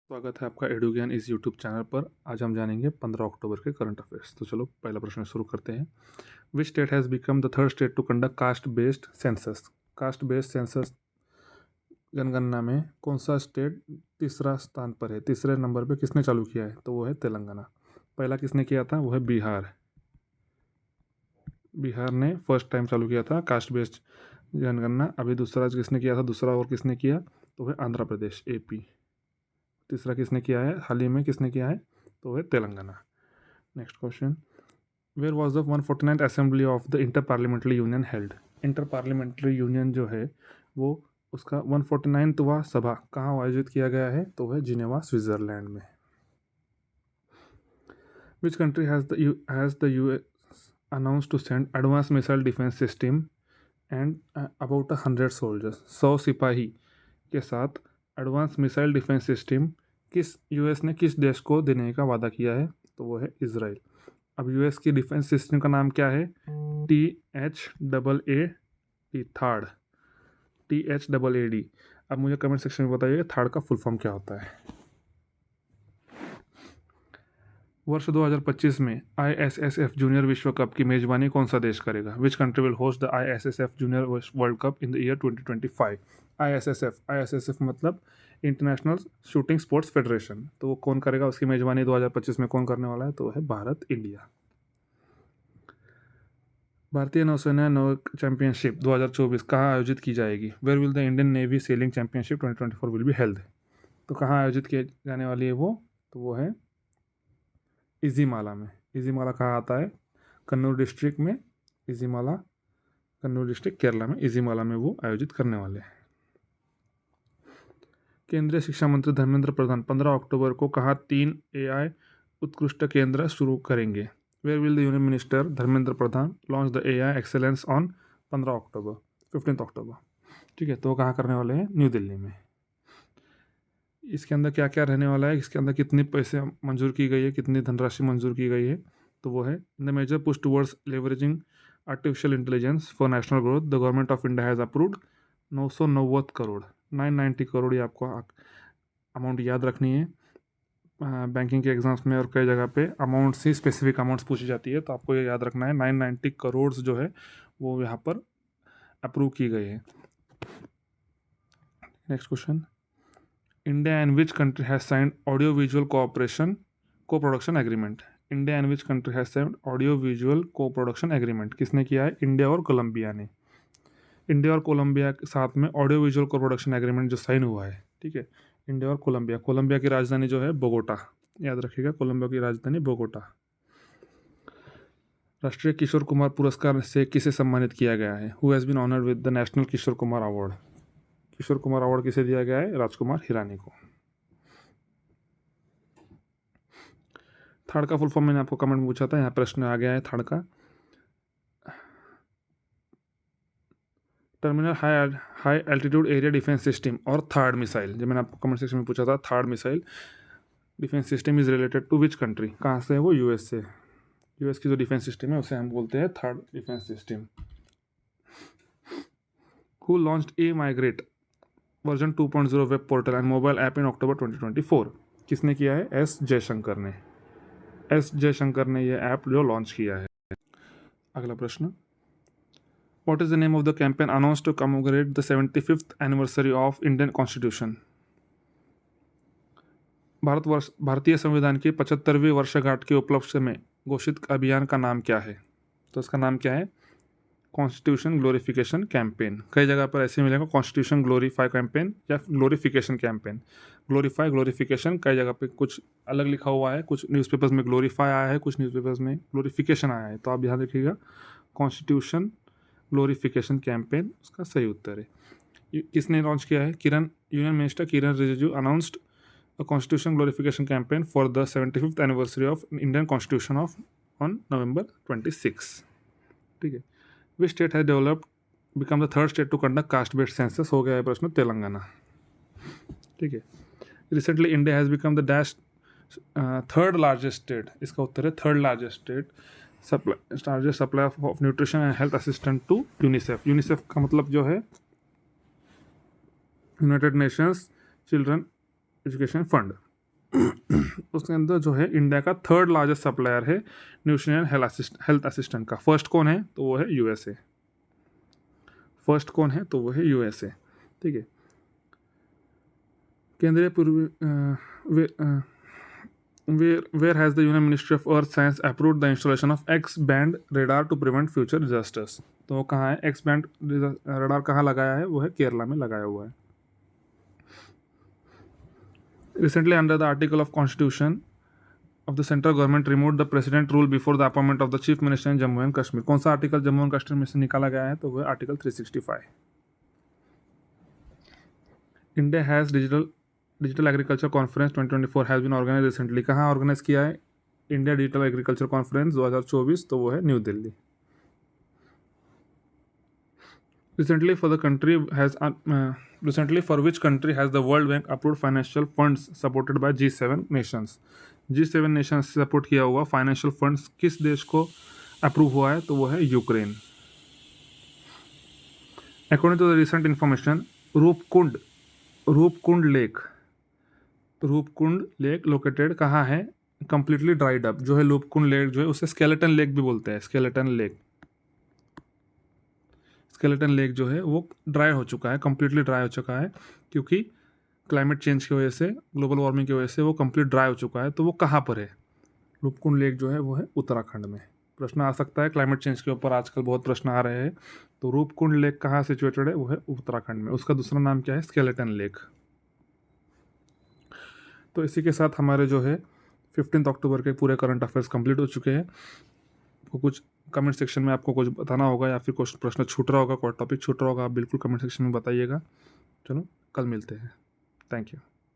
स्वागत है आपका एडू ज्ञान इस यूट्यूब चैनल पर। आज हम जानेंगे 15 अक्टूबर के करंट अफेयर्स। तो चलो पहला प्रश्न शुरू करते हैं। Which state has become the third state to conduct caste based census? Caste based census जनगणना में कौन सा स्टेट तीसरा स्थान पर है? तीसरे नंबर पे किसने चालू किया है? तो वो है तेलंगाना। पहला किसने किया था? वो है बिहार। बिहार ने फर्स्ट टाइम चालू किया था कास्ट बेस्ड जनगणना। अभी दूसरा किसने किया था? दूसरा और किसने किया? तो है आंध्र प्रदेश, AP। तीसरा किसने किया है? हाल ही में किसने किया है? तो है Telangana. Next question, where was the 149th assembly of the inter parliamentary union held? Inter parliamentary union जो है वो उसका 149वां सभा कहाँ आयोजित किया गया है? तो वह जिनेवा, स्विट्जरलैंड में। Which country has the US announce to send advance missile defence system and about 100 soldiers? 100 सिपाही के साथ advance missile defence system US ने किस देश को देने का वादा किया है? तो वो है इजराइल। अब US की डिफेंस सिस्टम का नाम क्या है? THAAD, THAAD। अब मुझे कमेंट सेक्शन में बताइए थर्ड का फुल फॉर्म क्या होता है। वर्ष 2025 में ISSF जूनियर विश्व कप की मेजबानी कौन सा देश करेगा? Which country will host the ISSF junior world cup in the year 2025? ISSF मतलब इंटरनेशनल शूटिंग स्पोर्ट्स फेडरेशन। तो वो कौन करेगा? उसकी मेजबानी 2025 में कौन करने वाला है? तो है भारत, इंडिया। भारतीय नौसेना नौ चैंपियनशिप 2024 कहाँ आयोजित की जाएगी? Where will the Indian navy sailing championship 2024 will be held? तो कहाँ आयोजित की जाने वाली है वो? तो वो है इजीमाला में। इजीमाला कहाँ आता है? कन्नूर डिस्ट्रिक्ट में। इजीमाला कन्नूर डिस्ट्रिक्ट केरला में। इजीमाला में वो आयोजित करने वाले हैं। केंद्रीय शिक्षा मंत्री धर्मेंद्र प्रधान 15 अक्टूबर को कहाँ 3 AI उत्कृष्ट केंद्र शुरू करेंगे? Where will the union minister Dharmendra Pradhan launch the AI excellence on 15 October 15 October? ठीक है, तो कहाँ करने वाले हैं? न्यू दिल्ली में। इसके अंदर क्या क्या रहने वाला है? इसके अंदर कितने पैसे मंजूर की गई है, कितनी धनराशि मंजूर की गई है? तो वो है the major push towards leveraging artificial intelligence for national growth the government of India has approved 990 crore 990 crore. ये आपको अमाउंट याद रखनी है। बैंकिंग के एग्जाम्स में और कई जगह पे अमाउंट्स ही स्पेसिफिक अमाउंट्स पूछी जाती है, तो आपको ये याद रखना है 990 करोड़ जो है वो यहाँ पर अप्रूव की गई है। Next question, India and which country has signed audio visual cooperation co production agreement? India and which country has signed audio visual co production agreement? किसने किया है? इंडिया और कोलंबिया ने। इंडिया और कोलंबिया के साथ में audio visual co production agreement जो साइन हुआ है, ठीक है, इंडिया और कोलंबिया। कोलंबिया की राजधानी जो है बोगोटा, याद रखिएगा, कोलंबिया की राजधानी बोगोटा। राष्ट्रीय किशोर कुमार पुरस्कार से किसे सम्मानित किया गया है? Who has been honoured with the national Kishore Kumar award? Kishore Kumar award किसे दिया गया है? राजकुमार हिरानी को। थर्ड का फुल फॉर्म मैंने आपको कमेंट में पूछा था, यहाँ प्रश्न आ गया है थर्ड का। Terminal high altitude area defence system और थर्ड मिसाइल, जो मैंने आपको कमेंट सेक्शन में पूछा था, third missile defence system is related to which country? कहाँ से है वो? US से। US की जो डिफेंस सिस्टम है उसे हम बोलते हैं third defence system. Who launched E-Migrate version 2.0 web portal and mobile app in October 2024? किसने किया है? S जयशंकर ने। S जयशंकर ने यह ऐप जो लॉन्च किया है। अगला प्रश्न, what is the name of the campaign announced to commemorate the 75th anniversary of Indian constitution? भारतीय संविधान की 75वीं वर्षगांठ के उपलक्ष्य में घोषित अभियान का नाम क्या है? तो इसका नाम क्या है? Constitution glorification campaign. कई जगह पर ऐसे मिलेगा, कॉन्स्टिट्यूशन ग्लोरीफाई कैंपेन या ग्लोरिफिकेशन कैंपेन। ग्लोरिफिकेशन कई जगह पे कुछ अलग लिखा हुआ है, कुछ न्यूज़पेपर्स में ग्लोरीफाई आया है, कुछ न्यूज़पेपर्स में ग्लोरिफिकेशन आया है, तो आप ध्यान रखिएगा, कॉन्स्टिट्यूशन ग्लोरिफिकेशन कैंपेन उसका सही उत्तर है। किसने लॉन्च किया है? Union minister Kiran Rijiju announced a constitution glorification campaign for the 75th anniversary of Indian Constitution on November 26। ठीक है, which state has developed become the third state to conduct caste based census? हो गया है प्रश्न, तेलंगाना। ठीक है, recently India has become the dash third largest state. इसका उत्तर है third largest state largest supply of nutrition and health assistant to UNICEF. UNICEF का मतलब जो है United Nations children education fund. उसके अंदर जो है इंडिया का थर्ड लार्जेस्ट सप्लायर है न्यूट्रिशन हेल्थ असिस्टेंट का। फर्स्ट कौन है? तो वो है यूएसए। फर्स्ट कौन है? तो वो है यूएसए। ठीक है। केंद्रीय पूर्वी where has the Union Ministry of Earth Science approved the installation of X-band radar to prevent future disasters? तो वो कहाँ है? X-band radar कहाँ लगाया है? वो है केरला में लगाया हुआ है। Recently, under the article of Constitution of the central government removed the president rule before the appointment of the chief minister in Jammu and Kashmir. कौन सा आर्टिकल जम्मू एंड कश्मीर में से निकाला गया है? तो वो है article 365। India has digital agriculture conference 2024 has been organise recently. कहाँ ऑर्गेनाइज किया है इंडिया डिजिटल एग्रीकल्चर कॉन्फ्रेंस 2024? तो वो है new Delhi. Recently, for which country has the World Bank approved financial funds supported by G7 nations? G7 nations से support किया हुआ financial funds किस देश को अप्रूव हुआ है? तो वो है Ukraine. According to the recent information, Roopkund lake located कहाँ है? Completely dried up. जो है रूपकुंड लेक जो है उसे स्केलेटन लेक भी बोलते हैं। स्केलेटन लेक जो है वो ड्राई हो चुका है, कम्प्लीटली ड्राई हो चुका है, क्योंकि क्लाइमेट चेंज की वजह से, ग्लोबल वार्मिंग की वजह से वो कंप्लीट ड्राई हो चुका है। तो वो कहाँ पर है? रूपकुंड लेक जो है वो है उत्तराखंड में। प्रश्न आ सकता है, क्लाइमेट चेंज के ऊपर आजकल बहुत प्रश्न आ रहे हैं। तो रूपकुंड लेक कहाँ सिचुएटेड है? वो है उत्तराखंड में। उसका दूसरा नाम क्या है? Skeleton lake. तो इसी के साथ हमारे जो है 15 अक्टूबर के पूरे करंट अफेयर्स कंप्लीट हो चुके हैं। वो कुछ कमेंट सेक्शन में आपको कुछ बताना होगा या फिर कुछ प्रश्न छूट रहा होगा, कोई टॉपिक छूट रहा होगा, आप बिल्कुल कमेंट सेक्शन में बताइएगा। चलो कल मिलते हैं। Thank you.